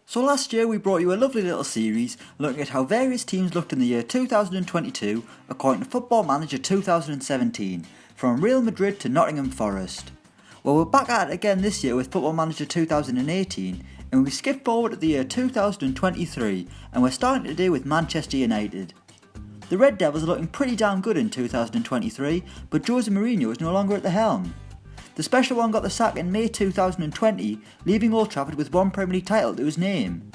So last year we brought you a lovely little series looking at how various teams looked in the year 2022 according to Football Manager 2017, from Real Madrid to Nottingham Forest. Well, we're back at it again this year with Football Manager 2018, and we skip forward to the year 2023 and we're starting today with Manchester United. The Red Devils are looking pretty damn good in 2023, but Jose Mourinho is no longer at the helm. The special one got the sack in May 2020, leaving Old Trafford with one Premier League title to his name.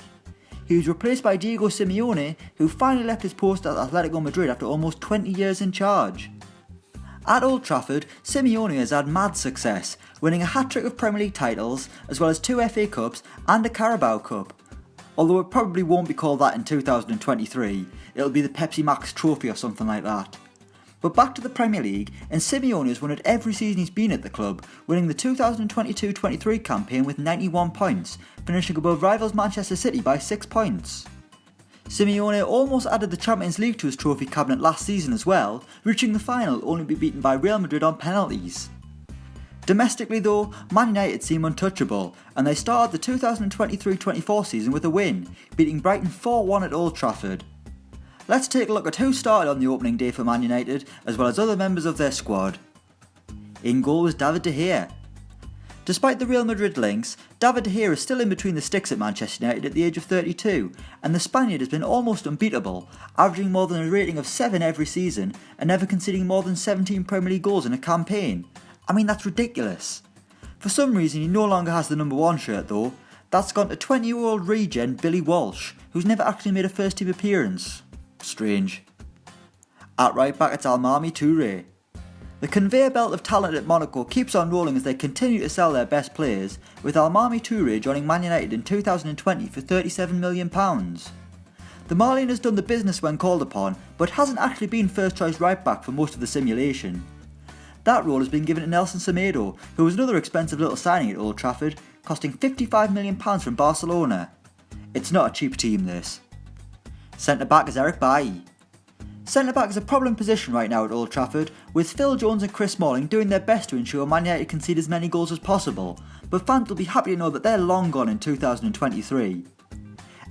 He was replaced by Diego Simeone, who finally left his post at Atletico Madrid after almost 20 years in charge. At Old Trafford, Simeone has had mad success, winning a hat-trick of Premier League titles, as well as 2 FA Cups and a Carabao Cup. Although it probably won't be called that in 2023, it'll be the Pepsi Max Trophy or something like that. But back to the Premier League, and Simeone has won it every season he's been at the club, winning the 2022-23 campaign with 91 points, finishing above rivals Manchester City by 6 points. Simeone almost added the Champions League to his trophy cabinet last season as well, reaching the final only to be beaten by Real Madrid on penalties. Domestically though, Man United seem untouchable, and they started the 2023-24 season with a win, beating Brighton 4-1 at Old Trafford. Let's take a look at who started on the opening day for Man United, as well as other members of their squad. In goal was David De Gea. Despite the Real Madrid links, David De Gea is still in between the sticks at Manchester United at the age of 32, and the Spaniard has been almost unbeatable, averaging more than a rating of 7 every season, and never conceding more than 17 Premier League goals in a campaign. I mean, that's ridiculous. For some reason he no longer has the number 1 shirt though. That's gone to 20-year-old regen Billy Walsh, who's never actually made a first team appearance. Strange. At right back it's Almami Touré. The conveyor belt of talent at Monaco keeps on rolling as they continue to sell their best players, with Almami Touré joining Man United in 2020 for £37 million. The Malian has done the business when called upon, but hasn't actually been first choice right back for most of the simulation. That role has been given to Nelson Semedo, who was another expensive little signing at Old Trafford, costing £55 million from Barcelona. It's not a cheap team this. Centreback is Eric Bailly. Centreback is a problem position right now at Old Trafford, with Phil Jones and Chris Smalling doing their best to ensure Man United concede as many goals as possible, but fans will be happy to know that they're long gone in 2023.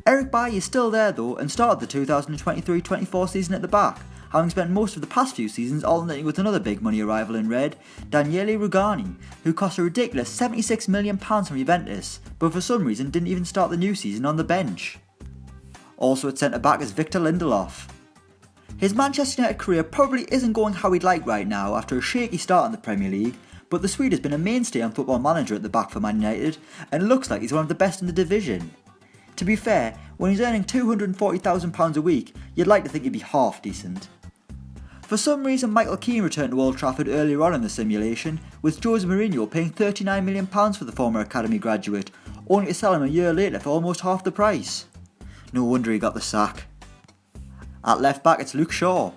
Eric Bailly is still there though and started the 2023-24 season at the back, having spent most of the past few seasons alternating with another big money arrival in red, Daniele Rugani, who cost a ridiculous £76 million from Juventus, but for some reason didn't even start the new season on the bench. Also at centre-back is Victor Lindelof. His Manchester United career probably isn't going how he'd like right now after a shaky start in the Premier League, but the Swede has been a mainstay on Football Manager at the back for Man United, and looks like he's one of the best in the division. To be fair, when he's earning £240,000 a week, you'd like to think he'd be half decent. For some reason Michael Keane returned to Old Trafford earlier on in the simulation, with Jose Mourinho paying £39 million for the former academy graduate, only to sell him a year later for almost half the price. No wonder he got the sack. At left back it's Luke Shaw.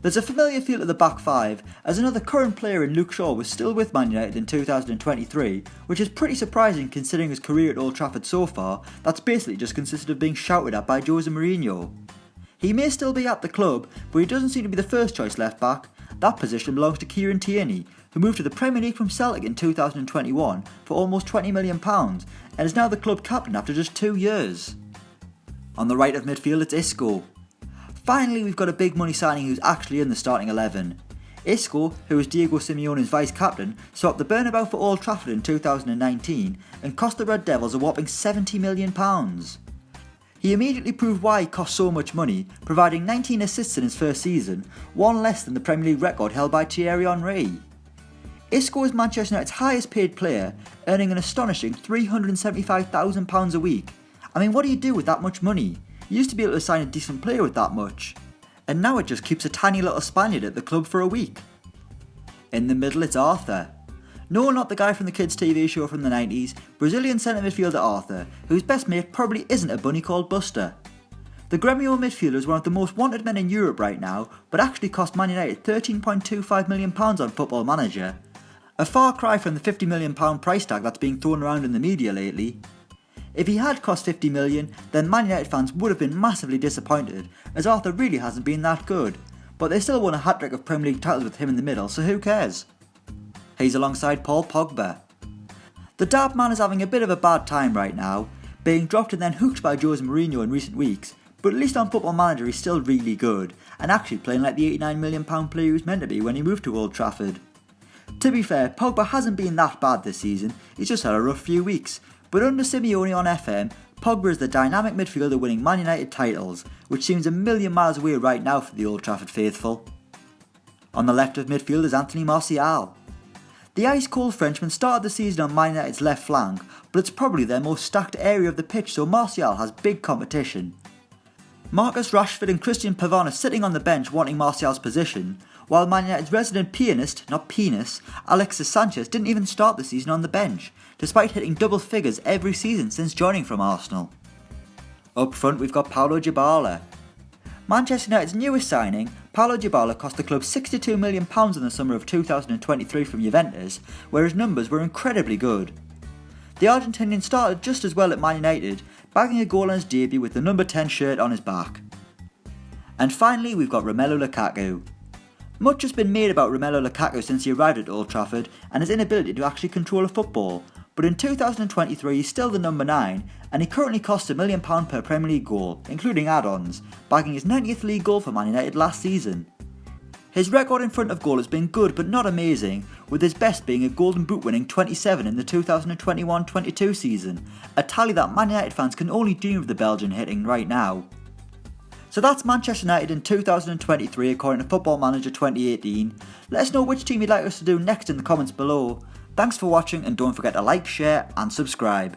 There's a familiar feel to the back 5, as another current player in Luke Shaw was still with Man United in 2023, which is pretty surprising considering his career at Old Trafford so far. That's basically just consisted of being shouted at by Jose Mourinho. He may still be at the club, but he doesn't seem to be the first choice left back. That position belongs to Kieran Tierney, who moved to the Premier League from Celtic in 2021 for almost £20 million, and is now the club captain after just 2 years. On the right of midfield it's Isco. Finally we've got a big money signing who's actually in the starting 11. Isco, who was Diego Simeone's vice captain, swapped the Bernabeu for Old Trafford in 2019 and cost the Red Devils a whopping £70 million. He immediately proved why he cost so much money, providing 19 assists in his first season, one less than the Premier League record held by Thierry Henry. Isco is Manchester United's highest paid player, earning an astonishing £375,000 a week. I mean, what do you do with that much money? You used to be able to sign a decent player with that much. And now it just keeps a tiny little Spaniard at the club for a week. In the middle it's Arthur. No, not the guy from the kids TV show from the 90s, Brazilian centre midfielder Arthur, whose best mate probably isn't a bunny called Buster. The Gremio midfielder is one of the most wanted men in Europe right now, but actually cost Man United £13.25 million on Football Manager. A far cry from the £50 million price tag that's being thrown around in the media lately. If he had cost $50 million, then Man United fans would have been massively disappointed, as Arthur really hasn't been that good, but they still won a hat-trick of Premier League titles with him in the middle, so who cares? He's alongside Paul Pogba. The Dab man is having a bit of a bad time right now. being dropped and then hooked by Jose Mourinho in recent weeks, but at least on Football Manager he's still really good, and actually playing like the £89 million player he was meant to be when he moved to Old Trafford. To be fair, Pogba hasn't been that bad this season, he's just had a rough few weeks, but under Simeone on FM, Pogba is the dynamic midfielder winning Man United titles, which seems a million miles away right now for the Old Trafford faithful. On the left of midfield is Anthony Martial. The ice-cold Frenchman started the season on Man United's left flank, but it's probably their most stacked area of the pitch, so Martial has big competition. Marcus Rashford and Christian Pavon are sitting on the bench wanting Martial's position, while Man United's resident pianist, not penis, Alexis Sanchez didn't even start the season on the bench, despite hitting double figures every season since joining from Arsenal. Up front we've got Paulo Dybala. Manchester United's newest signing, Paulo Dybala cost the club £62 million in the summer of 2023 from Juventus, where his numbers were incredibly good. The Argentinian started just as well at Man United, bagging a goal on his debut with the number 10 shirt on his back. And finally we've got Romelu Lukaku. Much has been made about Romelu Lukaku since he arrived at Old Trafford and his inability to actually control a football, but in 2023 he's still the number 9 and he currently costs £1 million per Premier League goal, including add-ons, bagging his 90th league goal for Man United last season. His record in front of goal has been good but not amazing, with his best being a Golden Boot winning 27 in the 2021-22 season, a tally that Man United fans can only dream of the Belgian hitting right now. So that's Manchester United in 2023 according to Football Manager 2018. Let us know which team you'd like us to do next in the comments below. Thanks for watching and don't forget to like, share and subscribe.